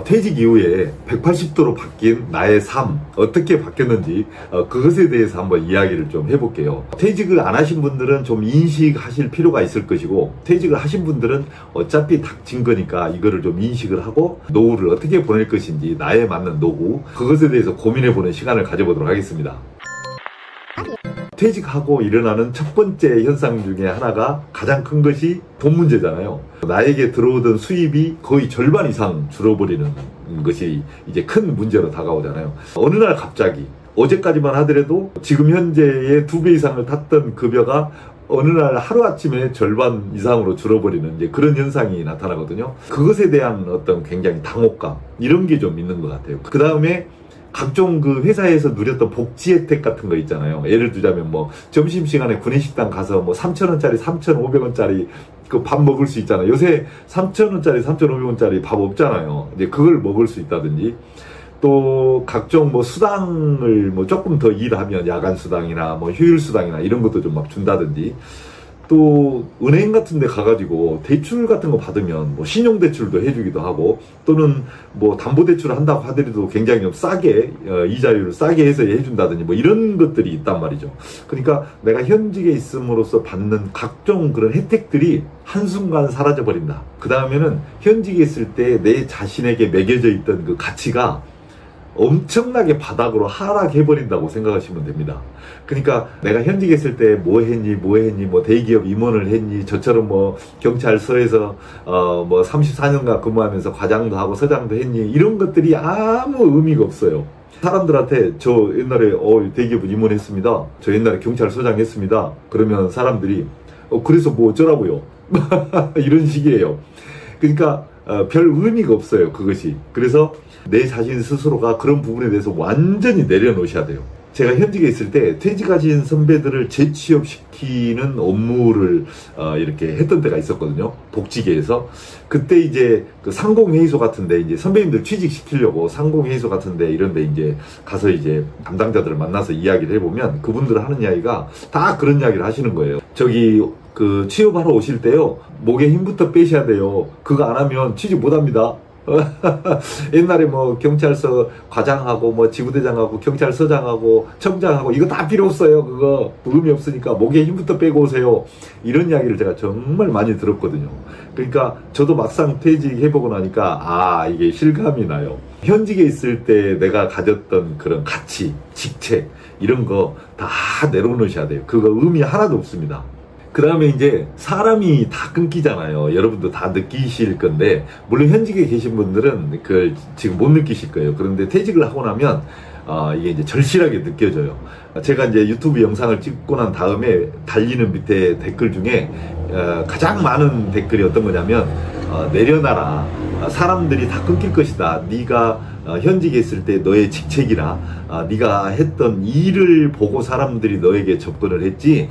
퇴직 이후에 180도로 바뀐 나의 삶 어떻게 바뀌었는지 그것에 대해서 한번 이야기를 좀 해볼게요. 퇴직을 안 하신 분들은 좀 인식하실 필요가 있을 것이고, 퇴직을 하신 분들은 어차피 닥친 거니까 이거를 좀 인식을 하고 노후를 어떻게 보낼 것인지, 나에 맞는 노후, 그것에 대해서 고민해보는 시간을 가져보도록 하겠습니다. 퇴직하고 일어나는 첫 번째 현상 중에 하나가, 가장 큰 것이 돈 문제잖아요. 나에게 들어오던 수입이 거의 절반 이상 줄어버리는 것이 이제 큰 문제로 다가오잖아요. 어느 날 갑자기, 어제까지만 하더라도 지금 현재의 2배 이상을 탔던 급여가 어느 날 하루아침에 절반 이상으로 줄어버리는 이제 그런 현상이 나타나거든요. 그것에 대한 어떤 굉장히 당혹감, 이런 게 좀 있는 것 같아요. 그 다음에 각종 그 회사에서 누렸던 복지 혜택 같은 거 있잖아요. 예를 들자면 뭐 점심시간에 구내식당 가서 뭐 3,000원짜리 3,500원짜리 그 밥 먹을 수 있잖아요. 요새 3,000원짜리 3,500원짜리 밥 없잖아요. 이제 그걸 먹을 수 있다든지, 또 각종 뭐 수당을 뭐 조금 더 일하면 야간 수당이나 뭐 휴일 수당이나 이런 것도 좀 막 준다든지, 또 은행 같은 데 가가지고 대출 같은 거 받으면 뭐 신용대출도 해주기도 하고, 또는 뭐 담보대출을 한다고 하더라도 굉장히 좀 싸게 이자율을 싸게 해서 해준다든지 뭐 이런 것들이 있단 말이죠. 그러니까 내가 현직에 있음으로써 받는 각종 그런 혜택들이 한순간 사라져버린다. 그 다음에는 현직에 있을 때 내 자신에게 매겨져 있던 그 가치가 엄청나게 바닥으로 하락해버린다고 생각하시면 됩니다. 그러니까 내가 현직에 있을 때 뭐 했니, 뭐 대기업 임원을 했니, 저처럼 뭐 경찰서에서 뭐 34년간 근무하면서 과장도 하고 서장도 했니, 이런 것들이 아무 의미가 없어요. 사람들한테 저 옛날에 대기업 임원했습니다, 저 옛날에 경찰서장 했습니다, 그러면 사람들이 그래서 뭐 어쩌라고요? 이런 식이에요. 그러니까 별 의미가 없어요, 그것이. 그래서 내 자신 스스로가 그런 부분에 대해서 완전히 내려놓으셔야 돼요. 제가 현직에 있을 때 퇴직하신 선배들을 재취업시키는 업무를 이렇게 했던 때가 있었거든요. 복지계에서. 그때 이제 그 상공회의소 같은데 이제 선배님들 취직시키려고 상공회의소 같은데 이런데 이제 가서 이제 담당자들을 만나서 이야기를 해보면, 그분들 하는 이야기가 다 그런 이야기를 하시는 거예요. 저기 그 취업하러 오실 때요, 목에 힘부터 빼셔야 돼요. 그거 안 하면 취직 못 합니다. 옛날에 뭐 경찰서 과장하고 뭐 지부대장하고 경찰서장하고 청장하고 이거 다 필요 없어요. 그거 의미 없으니까 목에 힘부터 빼고 오세요. 이런 이야기를 제가 정말 많이 들었거든요. 그러니까 저도 막상 퇴직해보고 나니까 이게 실감이 나요. 현직에 있을 때 내가 가졌던 그런 가치, 직책 이런 거 다 내려놓으셔야 돼요. 그거 의미 하나도 없습니다. 그 다음에 이제 사람이 다 끊기잖아요. 여러분도 다 느끼실 건데, 물론 현직에 계신 분들은 그걸 지금 못 느끼실 거예요. 그런데 퇴직을 하고 나면 이게 이제 절실하게 느껴져요. 제가 이제 유튜브 영상을 찍고 난 다음에 달리는 밑에 댓글 중에 가장 많은 댓글이 어떤 거냐면, 내려놔라, 사람들이 다 끊길 것이다, 네가 현직에 있을 때 너의 직책이나 네가 했던 일을 보고 사람들이 너에게 접근을 했지,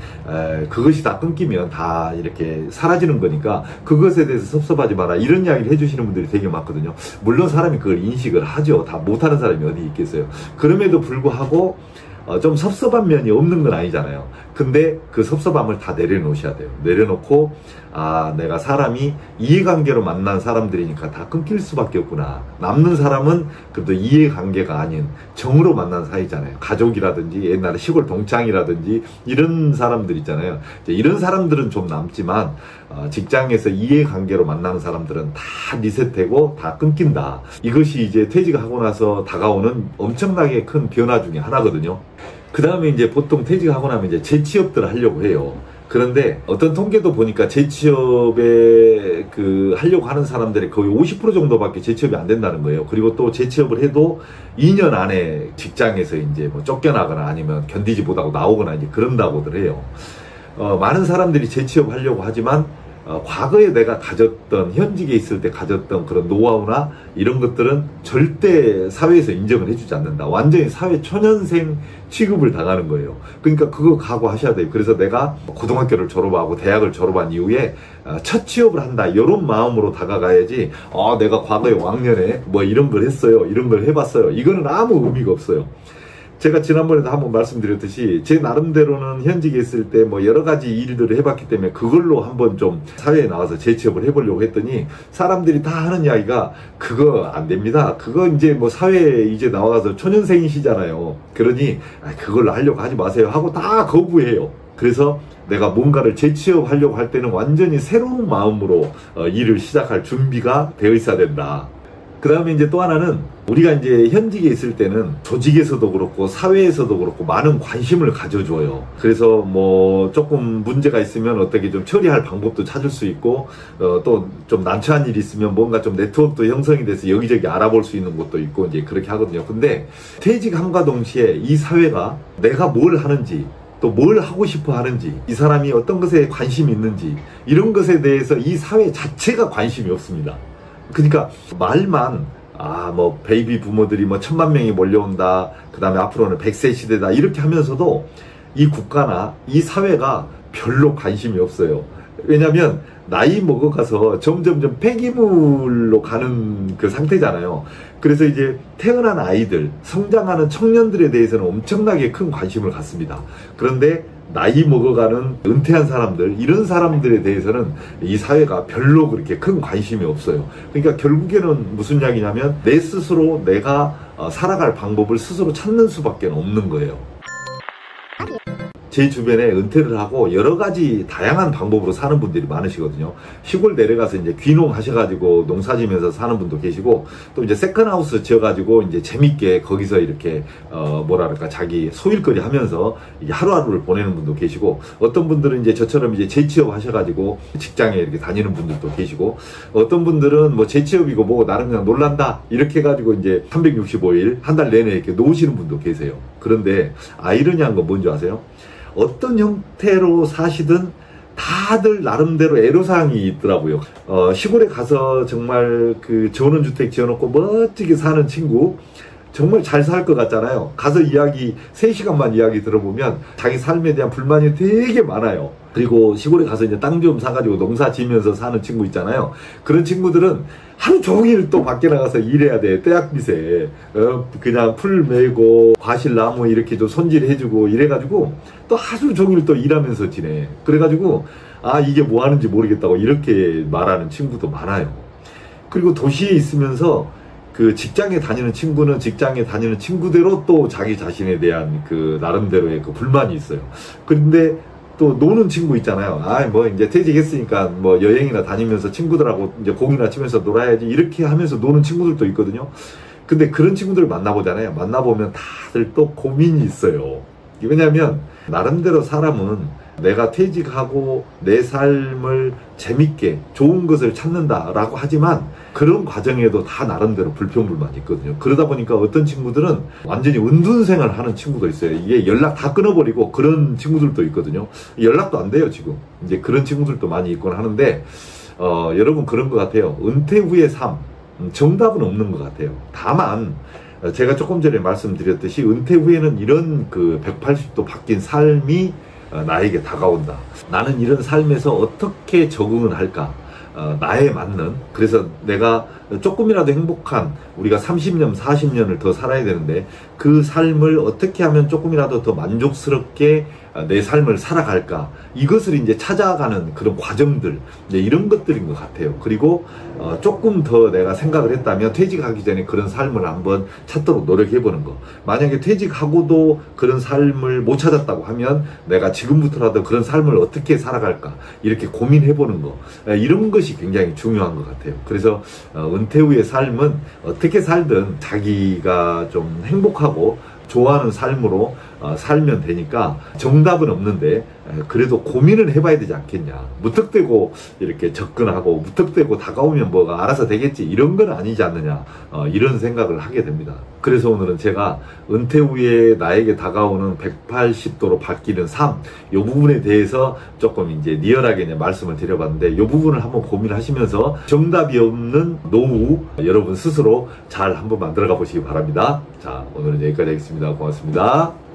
그것이 다 끊기면 다 이렇게 사라지는 거니까 그것에 대해서 섭섭하지 마라, 이런 이야기를 해주시는 분들이 되게 많거든요. 물론 사람이 그걸 인식을 하죠. 다 못하는 사람이 어디 있겠어요. 그럼에도 불구하고 좀 섭섭한 면이 없는 건 아니잖아요. 근데 그 섭섭함을 다 내려놓으셔야 돼요. 내려놓고, 내가 사람이 이해관계로 만난 사람들이니까 다 끊길 수밖에 없구나. 남는 사람은 그래도 이해관계가 아닌 정으로 만난 사이잖아요. 가족이라든지 옛날에 시골 동창이라든지 이런 사람들 있잖아요. 이제 이런 사람들은 좀 남지만 직장에서 이해관계로 만나는 사람들은 다 리셋되고 다 끊긴다. 이것이 이제 퇴직하고 나서 다가오는 엄청나게 큰 변화 중에 하나거든요. 그 다음에 이제 보통 퇴직하고 나면 이제 재취업들을 하려고 해요. 그런데 어떤 통계도 보니까 재취업에 하려고 하는 사람들이 거의 50% 정도밖에 재취업이 안 된다는 거예요. 그리고 또 재취업을 해도 2년 안에 직장에서 이제 뭐 쫓겨나거나 아니면 견디지 못하고 나오거나 이제 그런다고들 해요. 많은 사람들이 재취업 하려고 하지만 과거에 내가 가졌던, 현직에 있을 때 가졌던 그런 노하우나 이런 것들은 절대 사회에서 인정을 해주지 않는다. 완전히 사회 초년생 취급을 당하는 거예요. 그러니까 그거 각오하셔야 돼요. 그래서 내가 고등학교를 졸업하고 대학을 졸업한 이후에 첫 취업을 한다, 이런 마음으로 다가가야지, 내가 과거에 왕년에 뭐 이런 걸 했어요, 이런 걸 해봤어요, 이거는 아무 의미가 없어요. 제가 지난번에도 한번 말씀드렸듯이 제 나름대로는 현직에 있을 때 뭐 여러 가지 일들을 해봤기 때문에 그걸로 한번 좀 사회에 나와서 재취업을 해보려고 했더니 사람들이 다 하는 이야기가 그거 안 됩니다. 그거 이제 뭐 사회에 이제 나와서 초년생이시잖아요. 그러니 그걸로 하려고 하지 마세요 하고 다 거부해요. 그래서 내가 뭔가를 재취업하려고 할 때는 완전히 새로운 마음으로 일을 시작할 준비가 되어 있어야 된다. 그 다음에 이제 또 하나는 우리가 이제 현직에 있을 때는 조직에서도 그렇고 사회에서도 그렇고 많은 관심을 가져줘요. 그래서 뭐 조금 문제가 있으면 어떻게 좀 처리할 방법도 찾을 수 있고 또 좀 난처한 일이 있으면 뭔가 좀 네트워크도 형성이 돼서 여기저기 알아볼 수 있는 것도 있고 이제 그렇게 하거든요. 근데 퇴직함과 동시에 이 사회가 내가 뭘 하는지 또 뭘 하고 싶어 하는지 이 사람이 어떤 것에 관심이 있는지 이런 것에 대해서 이 사회 자체가 관심이 없습니다. 그러니까 말만 뭐 베이비 부모들이 뭐 1000만 명이 몰려온다. 그 다음에 앞으로는 100세 시대다. 이렇게 하면서도 이 국가나 이 사회가 별로 관심이 없어요. 왜냐면 나이 먹어가서 점점점 폐기물로 가는 그 상태잖아요. 그래서 이제 태어난 아이들, 성장하는 청년들에 대해서는 엄청나게 큰 관심을 갖습니다. 그런데 나이 먹어가는 은퇴한 사람들, 이런 사람들에 대해서는 이 사회가 별로 그렇게 큰 관심이 없어요. 그러니까 결국에는 무슨 이야기냐면 내 스스로 내가 살아갈 방법을 스스로 찾는 수밖에 없는 거예요. 제 주변에 은퇴를 하고 여러 가지 다양한 방법으로 사는 분들이 많으시거든요. 시골 내려가서 이제 귀농 하셔가지고 농사 지면서 사는 분도 계시고, 또 이제 세컨하우스 지어가지고 이제 재밌게 거기서 이렇게 뭐랄까 자기 소일거리 하면서 하루하루를 보내는 분도 계시고, 어떤 분들은 이제 저처럼 이제 재취업 하셔가지고 직장에 이렇게 다니는 분들도 계시고, 어떤 분들은 뭐 재취업이고 뭐고 나름 그냥 놀란다 이렇게 해가지고 이제 365일 한 달 내내 이렇게 놓으시는 분도 계세요. 그런데 아이러니한 건 뭔지 아세요? 어떤 형태로 사시든 다들 나름대로 애로사항이 있더라고요. 시골에 가서 정말 그 전원주택 지어놓고 멋지게 사는 친구 정말 잘 살 것 같잖아요. 가서 이야기 3시간만 이야기 들어보면 자기 삶에 대한 불만이 되게 많아요. 그리고 시골에 가서 이제 땅 좀 사가지고 농사 지으면서 사는 친구 있잖아요. 그런 친구들은 하루 종일 또 밖에 나가서 일해야 돼. 떼약빛에 그냥 풀 메고 과실나무 이렇게 좀 손질해주고 이래가지고 또 하루 종일 또 일하면서 지내. 그래가지고 이게 뭐 하는지 모르겠다고 이렇게 말하는 친구도 많아요. 그리고 도시에 있으면서 그 직장에 다니는 친구는 직장에 다니는 친구대로 또 자기 자신에 대한 그 나름대로의 그 불만이 있어요. 그런데 또 노는 친구 있잖아요. 뭐 이제 퇴직했으니까 뭐 여행이나 다니면서 친구들하고 이제 공이나 치면서 놀아야지 이렇게 하면서 노는 친구들도 있거든요. 근데 그런 친구들을 만나보잖아요. 만나보면 다들 또 고민이 있어요. 왜냐면 나름대로 사람은 내가 퇴직하고 내 삶을 재밌게 좋은 것을 찾는다라고 하지만 그런 과정에도 다 나름대로 불평불만이 있거든요. 그러다 보니까 어떤 친구들은 완전히 은둔생활을 하는 친구도 있어요. 이게 연락 다 끊어버리고 그런 친구들도 있거든요. 연락도 안 돼요 지금. 이제 그런 친구들도 많이 있곤 하는데 여러분 그런 것 같아요. 은퇴 후의 삶 정답은 없는 것 같아요. 다만 제가 조금 전에 말씀드렸듯이 은퇴 후에는 이런 그 180도 바뀐 삶이 나에게 다가온다. 나는 이런 삶에서 어떻게 적응을 할까? 나에 맞는, 그래서 내가 조금이라도 행복한, 우리가 30년, 40년을 더 살아야 되는데 그 삶을 어떻게 하면 조금이라도 더 만족스럽게 내 삶을 살아갈까, 이것을 이제 찾아가는 그런 과정들, 이런 것들인 것 같아요. 그리고 조금 더 내가 생각을 했다면 퇴직하기 전에 그런 삶을 한번 찾도록 노력해보는 거. 만약에 퇴직하고도 그런 삶을 못 찾았다고 하면 내가 지금부터라도 그런 삶을 어떻게 살아갈까, 이렇게 고민해보는 거, 이런 것이 굉장히 중요한 것 같아요. 그래서 은퇴 후의 삶은 어떻게 살든 자기가 좀 행복하고 좋아하는 삶으로 살면 되니까 정답은 없는데 그래도 고민을 해봐야 되지 않겠냐. 무턱대고 이렇게 접근하고 무턱대고 다가오면 뭐가 알아서 되겠지, 이런 건 아니지 않느냐, 이런 생각을 하게 됩니다. 그래서 오늘은 제가 은퇴 후에 나에게 다가오는 180도로 바뀌는 삶, 이 부분에 대해서 조금 이제 리얼하게 말씀을 드려봤는데, 이 부분을 한번 고민하시면서 정답이 없는 노후 여러분 스스로 잘 한번 만들어가 보시기 바랍니다. 자, 오늘은 여기까지 하겠습니다. 고맙습니다.